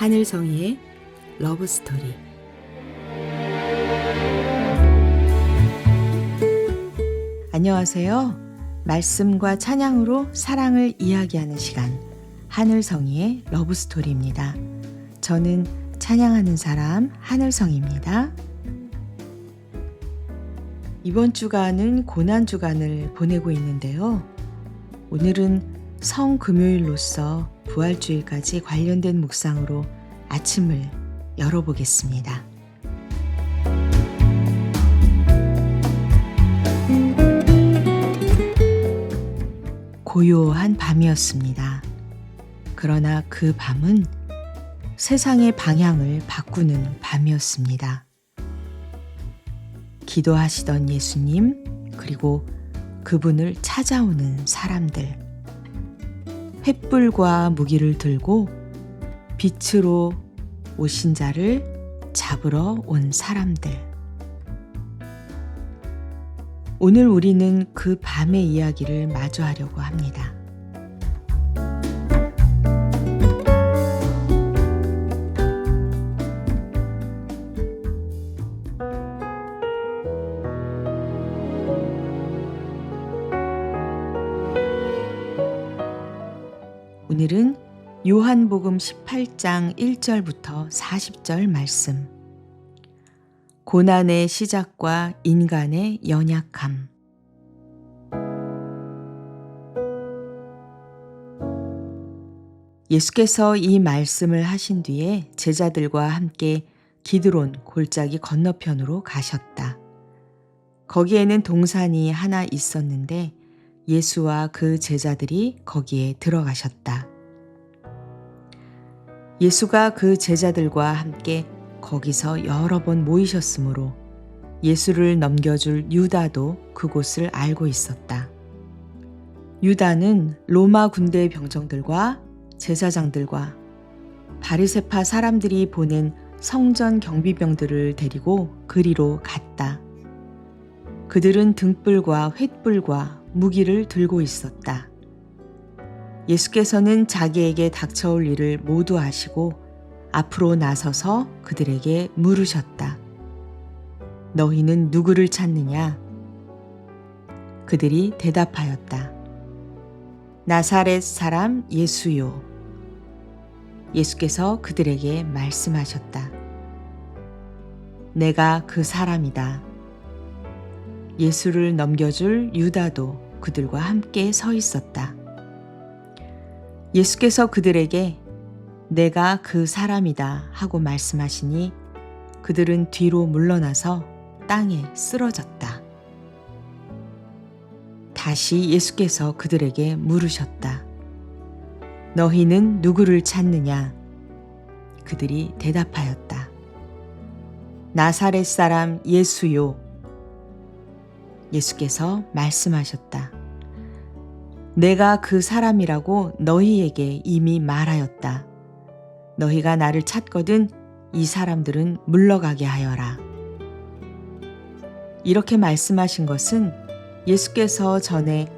하늘성이의 러브스토리. 안녕하세요. 말씀과 찬양으로 사랑을 이야기하는 시간, 하늘성이의 러브스토리입니다. 저는 찬양하는 사람 하늘성입니다. 이번 주간은 고난주간을 보내고 있는데요. 오늘은 성금요일로서 부활주일까지 관련된 묵상으로 아침을 열어보겠습니다. 고요한 밤이었습니다. 그러나 그 밤은 세상의 방향을 바꾸는 밤이었습니다. 기도하시던 예수님, 그리고 그분을 찾아오는 사람들, 횃불과 무기를 들고 빛으로 오신 자를 잡으러 온 사람들. 오늘 우리는 그 밤의 이야기를 마주하려고 합니다. 오늘은 요한복음 18장 1절부터 40절 말씀. 고난의 시작과 인간의 연약함. 예수께서 이 말씀을 하신 뒤에 제자들과 함께 기드론 골짜기 건너편으로 가셨다. 거기에는 동산이 하나 있었는데 예수와 그 제자들이 거기에 들어가셨다. 예수가 그 제자들과 함께 거기서 여러 번 모이셨으므로 예수를 넘겨줄 유다도 그곳을 알고 있었다. 유다는 로마 군대 병정들과 제사장들과 바리새파 사람들이 보낸 성전 경비병들을 데리고 그리로 갔다. 그들은 등불과 횃불과 무기를 들고 있었다. 예수께서는 자기에게 닥쳐올 일을 모두 아시고 앞으로 나서서 그들에게 물으셨다. 너희는 누구를 찾느냐? 그들이 대답하였다. 나사렛 사람 예수요. 예수께서 그들에게 말씀하셨다. 내가 그 사람이다. 예수를 넘겨줄 유다도 그들과 함께 서 있었다. 예수께서 그들에게 내가 그 사람이다 하고 말씀하시니 그들은 뒤로 물러나서 땅에 쓰러졌다. 다시 예수께서 그들에게 물으셨다. 너희는 누구를 찾느냐? 그들이 대답하였다. 나사렛 사람 예수요. 예수께서 말씀하셨다. 내가 그 사람이라고 너희에게 이미 말하였다. 너희가 나를 찾거든 이 사람들은 물러가게 하여라. 이렇게 말씀하신 것은 예수께서 전에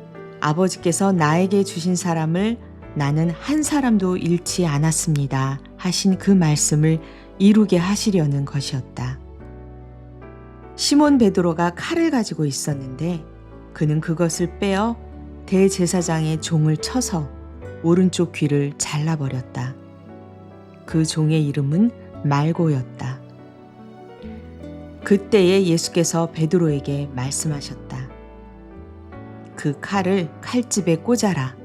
아버지께서 나에게 주신 사람을 나는 한 사람도 잃지 않았습니다 하신 그 말씀을 이루게 하시려는 것이었다. 시몬 베드로가 칼을 가지고 있었는데 그는 그것을 빼어 대제사장의 종을 쳐서 오른쪽 귀를 잘라버렸다. 그 종의 이름은 말고였다. 그때에 예수께서 베드로에게 말씀하셨다. 그 칼을 칼집에 꽂아라.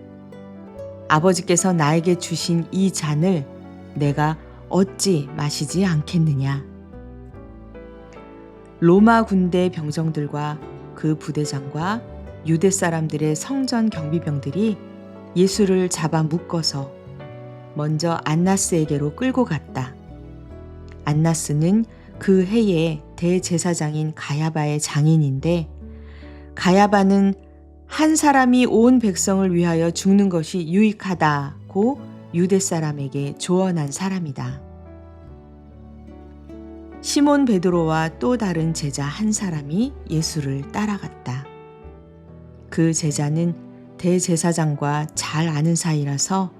아버지께서 나에게 주신 이 잔을 내가 어찌 마시지 않겠느냐. 로마 군대 병정들과 그 부대장과 유대 사람들의 성전 경비병들이 예수를 잡아 묶어서 먼저 안나스에게로 끌고 갔다. 안나스는 그 해에 대제사장인 가야바의 장인인데 가야바는 한 사람이 온 백성을 위하여 죽는 것이 유익하다고 유대 사람에게 조언한 사람이다. 시몬 베드로와 또 다른 제자 한 사람이 예수를 따라갔다. 그 제자는 대제사장과 잘 아는 사이라서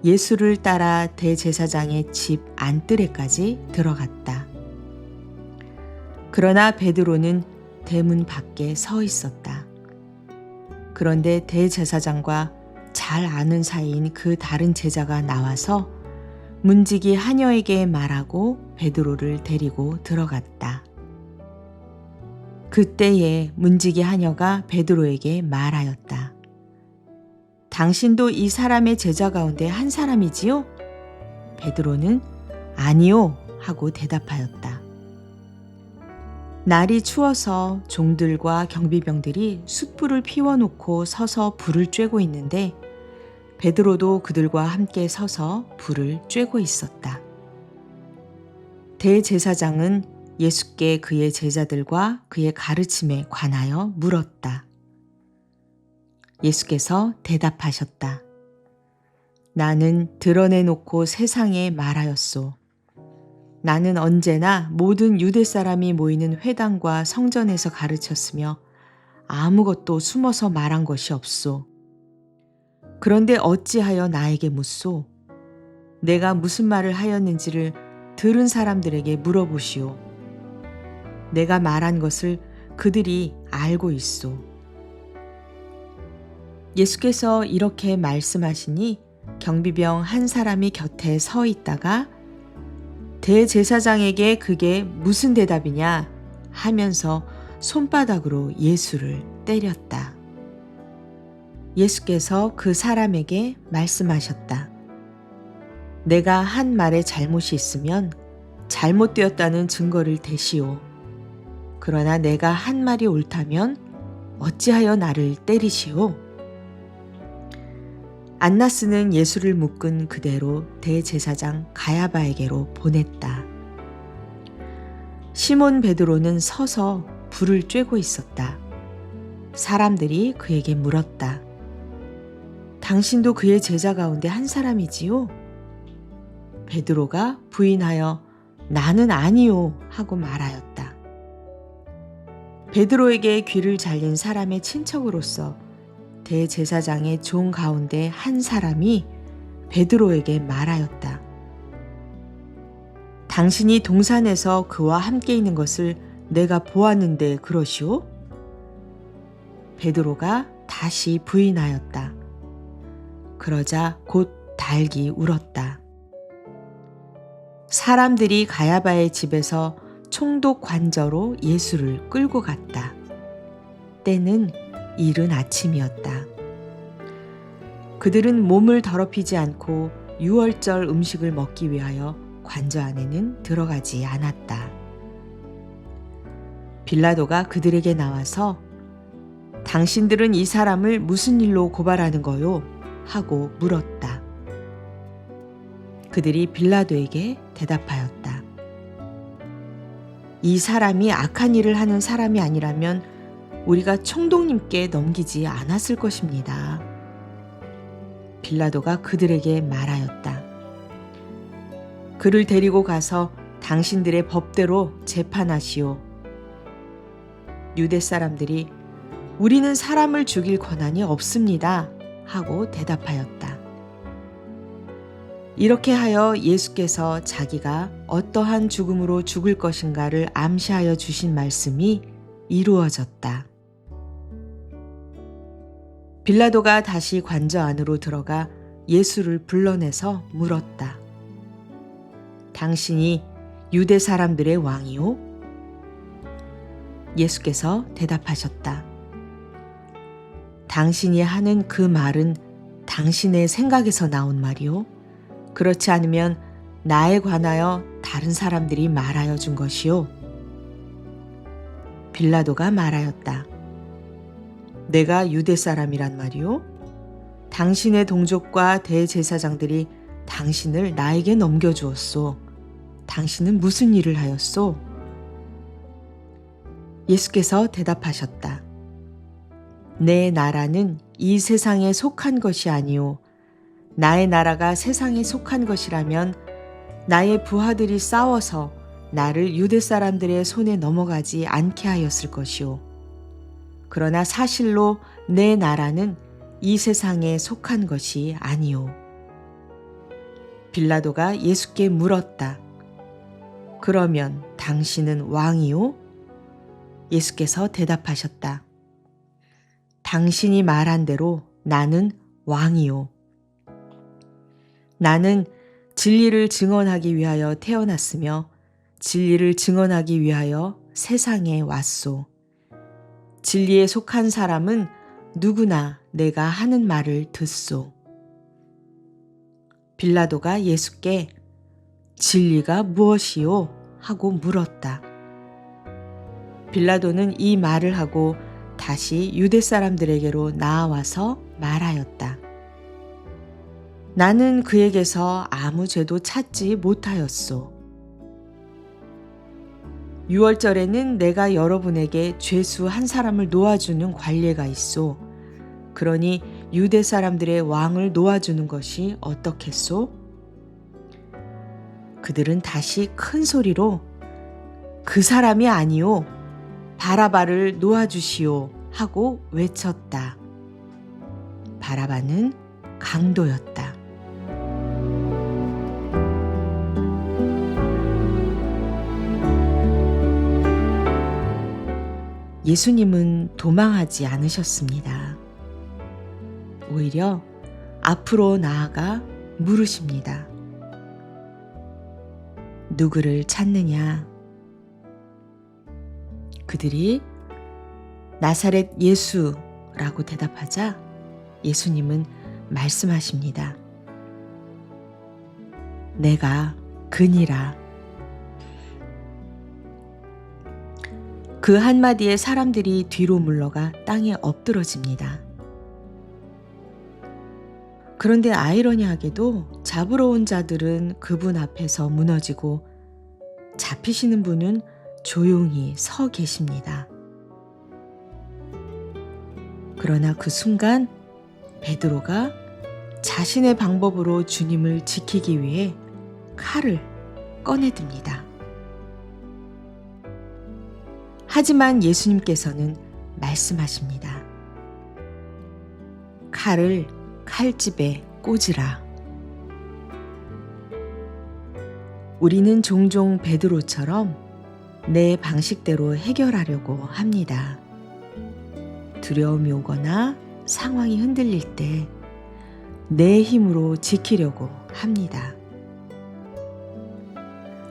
예수를 따라 대제사장의 집 안뜰에까지 들어갔다. 그러나 베드로는 대문 밖에 서 있었다. 그런데 대제사장과 잘 아는 사이인 그 다른 제자가 나와서 문지기 하녀에게 말하고 베드로를 데리고 들어갔다. 그때에 문지기 하녀가 베드로에게 말하였다. 당신도 이 사람의 제자 가운데 한 사람이지요? 베드로는 아니요 하고 대답하였다. 날이 추워서 종들과 경비병들이 숯불을 피워놓고 서서 불을 쬐고 있는데 베드로도 그들과 함께 서서 불을 쬐고 있었다. 대제사장은 예수께 그의 제자들과 그의 가르침에 관하여 물었다. 예수께서 대답하셨다. 나는 드러내놓고 세상에 말하였소. 나는 언제나 모든 유대 사람이 모이는 회당과 성전에서 가르쳤으며 아무것도 숨어서 말한 것이 없소. 그런데 어찌하여 나에게 묻소? 내가 무슨 말을 하였는지를 들은 사람들에게 물어보시오. 내가 말한 것을 그들이 알고 있소. 예수께서 이렇게 말씀하시니 경비병 한 사람이 곁에 서 있다가 대제사장에게 그게 무슨 대답이냐 하면서 손바닥으로 예수를 때렸다. 예수께서 그 사람에게 말씀하셨다. 내가 한 말에 잘못이 있으면 잘못되었다는 증거를 대시오. 그러나 내가 한 말이 옳다면 어찌하여 나를 때리시오? 안나스는 예수를 묶은 그대로 대제사장 가야바에게로 보냈다. 시몬 베드로는 서서 불을 쬐고 있었다. 사람들이 그에게 물었다. 당신도 그의 제자 가운데 한 사람이지요? 베드로가 부인하여 나는 아니요 하고 말하였다. 베드로에게 귀를 잘린 사람의 친척으로서 대제사장의 종 가운데 한 사람이 베드로에게 말하였다. 당신이 동산에서 그와 함께 있는 것을 내가 보았는데 그러시오? 베드로가 다시 부인하였다. 그러자 곧 달기 울었다. 사람들이 가야바의 집에서 총독 관저로 예수를 끌고 갔다. 때는 이른 아침이었다. 그들은 몸을 더럽히지 않고 유월절 음식을 먹기 위하여 관저 안에는 들어가지 않았다. 빌라도가 그들에게 나와서 당신들은 이 사람을 무슨 일로 고발하는 거요? 하고 물었다. 그들이 빌라도에게 대답하였다. 이 사람이 악한 일을 하는 사람이 아니라면 우리가 총독님께 넘기지 않았을 것입니다. 빌라도가 그들에게 말하였다. 그를 데리고 가서 당신들의 법대로 재판하시오. 유대 사람들이 우리는 사람을 죽일 권한이 없습니다. 하고 대답하였다. 이렇게 하여 예수께서 자기가 어떠한 죽음으로 죽을 것인가를 암시하여 주신 말씀이 이루어졌다. 빌라도가 다시 관저 안으로 들어가 예수를 불러내서 물었다. 당신이 유대 사람들의 왕이요? 예수께서 대답하셨다. 당신이 하는 그 말은 당신의 생각에서 나온 말이요. 그렇지 않으면 나에 관하여 다른 사람들이 말하여 준 것이요. 빌라도가 말하였다. 내가 유대 사람이란 말이요? 당신의 동족과 대제사장들이 당신을 나에게 넘겨주었소. 당신은 무슨 일을 하였소? 예수께서 대답하셨다. 내 나라는 이 세상에 속한 것이 아니오. 나의 나라가 세상에 속한 것이라면 나의 부하들이 싸워서 나를 유대 사람들의 손에 넘어가지 않게 하였을 것이오. 그러나 사실로 내 나라는 이 세상에 속한 것이 아니오. 빌라도가 예수께 물었다. 그러면 당신은 왕이요? 예수께서 대답하셨다. 당신이 말한 대로 나는 왕이요. 나는 진리를 증언하기 위하여 태어났으며 진리를 증언하기 위하여 세상에 왔소. 진리에 속한 사람은 누구나 내가 하는 말을 듣소. 빌라도가 예수께 진리가 무엇이요? 하고 물었다. 빌라도는 이 말을 하고 다시 유대 사람들에게로 나아와서 말하였다. 나는 그에게서 아무 죄도 찾지 못하였소. 유월절에는 내가 여러분에게 죄수 한 사람을 놓아주는 관례가 있소. 그러니 유대 사람들의 왕을 놓아주는 것이 어떻겠소? 그들은 다시 큰 소리로 그 사람이 아니오, 바라바를 놓아주시오 하고 외쳤다. 바라바는 강도였다. 예수님은 도망하지 않으셨습니다. 오히려 앞으로 나아가 물으십니다. 누구를 찾느냐? 그들이 나사렛 예수라고 대답하자 예수님은 말씀하십니다. 내가 그니라. 그 한마디에 사람들이 뒤로 물러가 땅에 엎드러집니다. 그런데 아이러니하게도 잡으러 온 자들은 그분 앞에서 무너지고 잡히시는 분은 조용히 서 계십니다. 그러나 그 순간 베드로가 자신의 방법으로 주님을 지키기 위해 칼을 꺼내듭니다. 하지만 예수님께서는 말씀하십니다. 칼을 칼집에 꽂으라. 우리는 종종 베드로처럼 내 방식대로 해결하려고 합니다. 두려움이 오거나 상황이 흔들릴 때 내 힘으로 지키려고 합니다.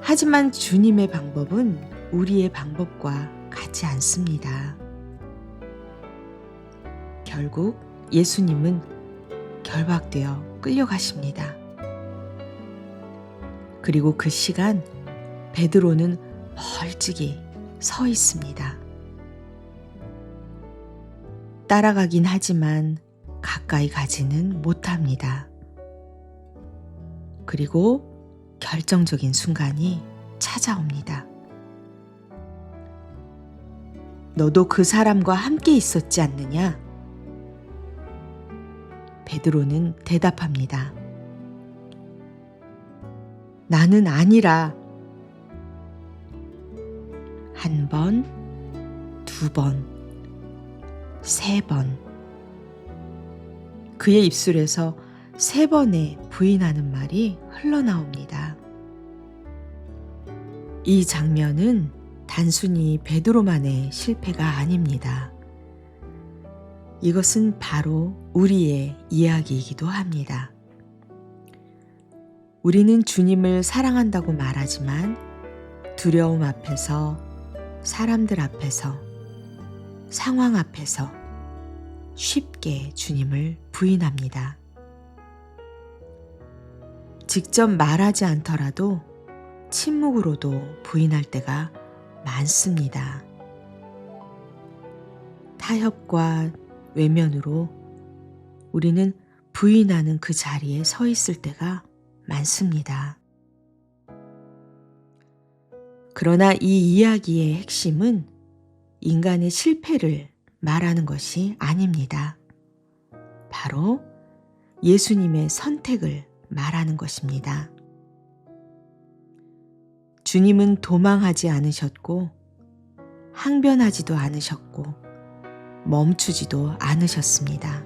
하지만 주님의 방법은 우리의 방법과 같지 않습니다. 결국 예수님은 결박되어 끌려가십니다. 그리고 그 시간 베드로는 멀찍이 서 있습니다. 따라가긴 하지만 가까이 가지는 못합니다. 그리고 결정적인 순간이 찾아옵니다. 너도 그 사람과 함께 있었지 않느냐? 베드로는 대답합니다. 나는 아니라. 한 번, 두 번, 세 번. 그의 입술에서 세 번의 부인하는 말이 흘러나옵니다. 이 장면은 단순히 베드로만의 실패가 아닙니다. 이것은 바로 우리의 이야기이기도 합니다. 우리는 주님을 사랑한다고 말하지만 두려움 앞에서, 사람들 앞에서, 상황 앞에서 쉽게 주님을 부인합니다. 직접 말하지 않더라도 침묵으로도 부인할 때가 많습니다. 타협과 외면으로 우리는 부인하는 그 자리에 서 있을 때가 많습니다. 그러나 이 이야기의 핵심은 인간의 실패를 말하는 것이 아닙니다. 바로 예수님의 선택을 말하는 것입니다. 주님은 도망하지 않으셨고 항변하지도 않으셨고 멈추지도 않으셨습니다.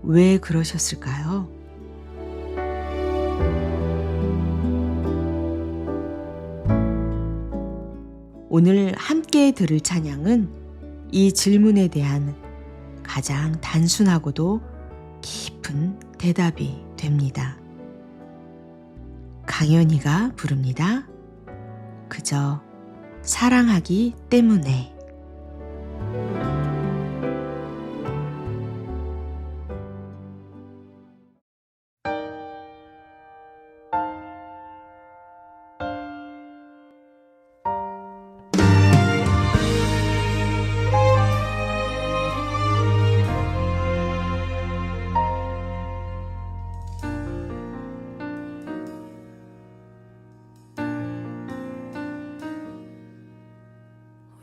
왜 그러셨을까요? 오늘 함께 들을 찬양은 이 질문에 대한 가장 단순하고도 깊은 대답이 됩니다. 강연희가 부릅니다. 그저 사랑하기 때문에.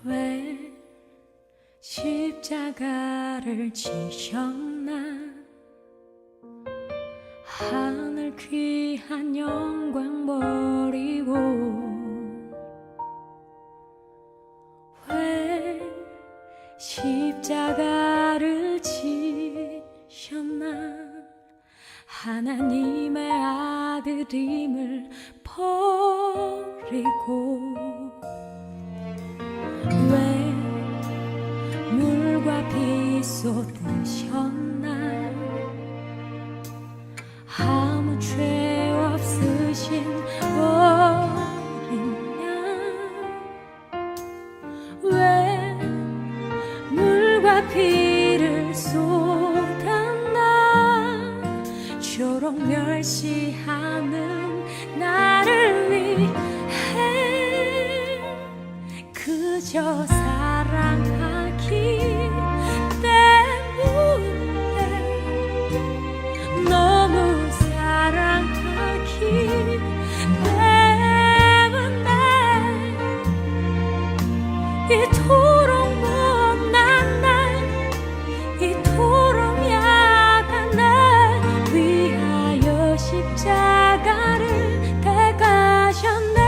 왜 십자가를 지셨나 하늘 귀한 영광 버리고 왜 십자가를 지셨나 하나님의 아들임을 버리고 왜 물과 빛 쏟으셨나 아무 죄 없으신 어린 양 왜 물과 피를 쏟았나 초록 멸시하는 나를 위해 그저 사랑하기 때문에 너무 사랑하기 때문에 이토록 못난 날 이토록 약한 날 위하여 십자가를 대가셨네.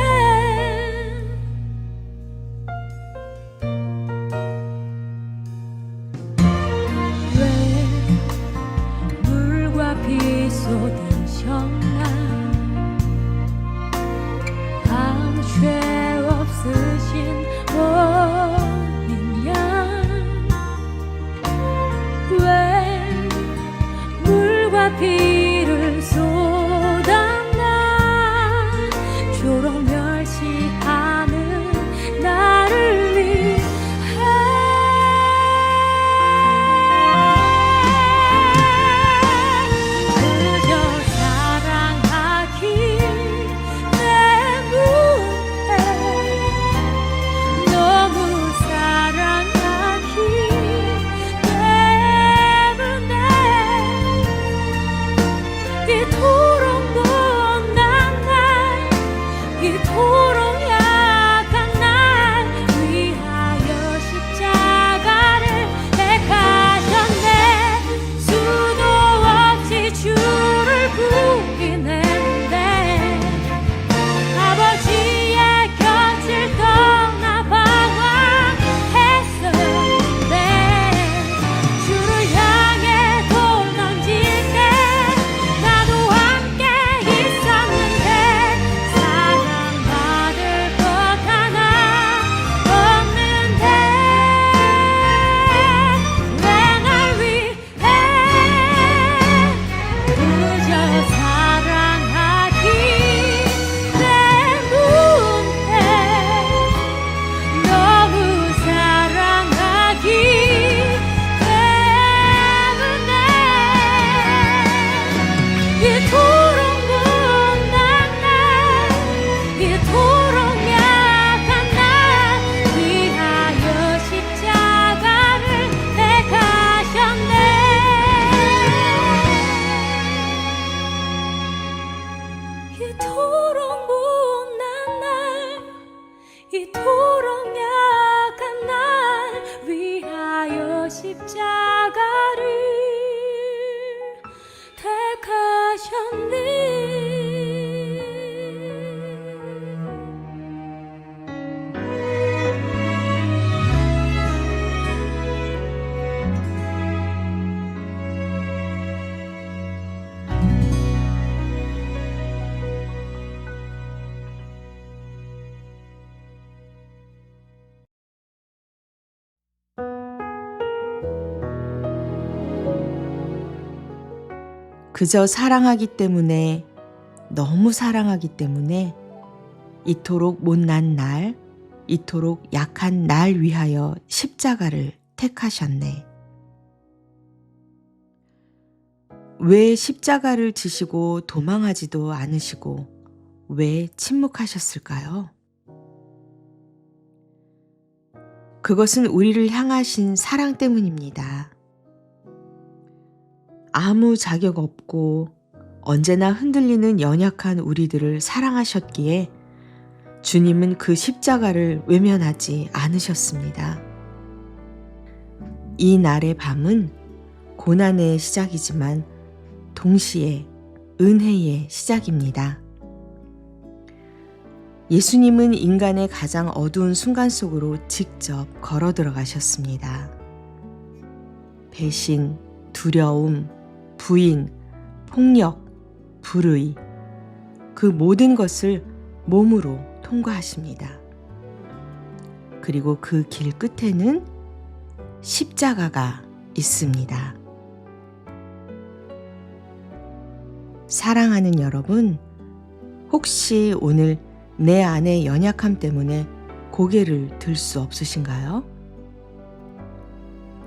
비 쏟으셨나 아무 죄 없으신 어린 양 왜 물과 피를 쏟았나 초록 멸시하는 나를 위해 그저 사랑하기 때문에, 너무 사랑하기 때문에 이토록 못난 날, 이토록 약한 날 위하여 십자가를 택하셨네. 왜 십자가를 지시고 도망하지도 않으시고 왜 침묵하셨을까요? 그것은 우리를 향하신 사랑 때문입니다. 아무 자격 없고 언제나 흔들리는 연약한 우리들을 사랑하셨기에 주님은 그 십자가를 외면하지 않으셨습니다. 이 날의 밤은 고난의 시작이지만 동시에 은혜의 시작입니다. 예수님은 인간의 가장 어두운 순간 속으로 직접 걸어 들어가셨습니다. 배신, 두려움, 부인, 폭력, 불의, 그 모든 것을 몸으로 통과하십니다. 그리고 그 길 끝에는 십자가가 있습니다. 사랑하는 여러분, 혹시 오늘 내 안의 연약함 때문에 고개를 들 수 없으신가요?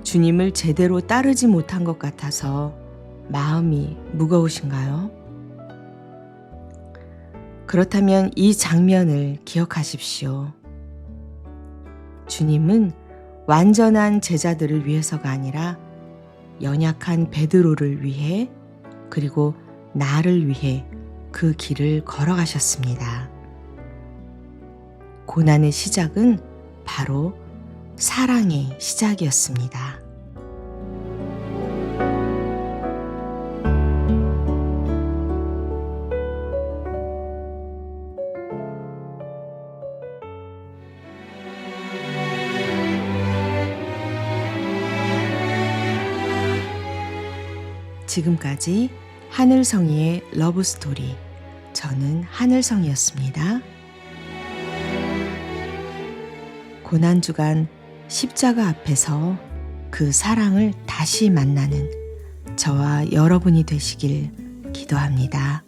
주님을 제대로 따르지 못한 것 같아서 마음이 무거우신가요? 그렇다면 이 장면을 기억하십시오. 주님은 완전한 제자들을 위해서가 아니라 연약한 베드로를 위해, 그리고 나를 위해 그 길을 걸어가셨습니다. 고난의 시작은 바로 사랑의 시작이었습니다. 지금까지 하늘성이의 러브스토리, 저는 하늘성이었습니다. 고난주간 십자가 앞에서 그 사랑을 다시 만나는 저와 여러분이 되시길 기도합니다.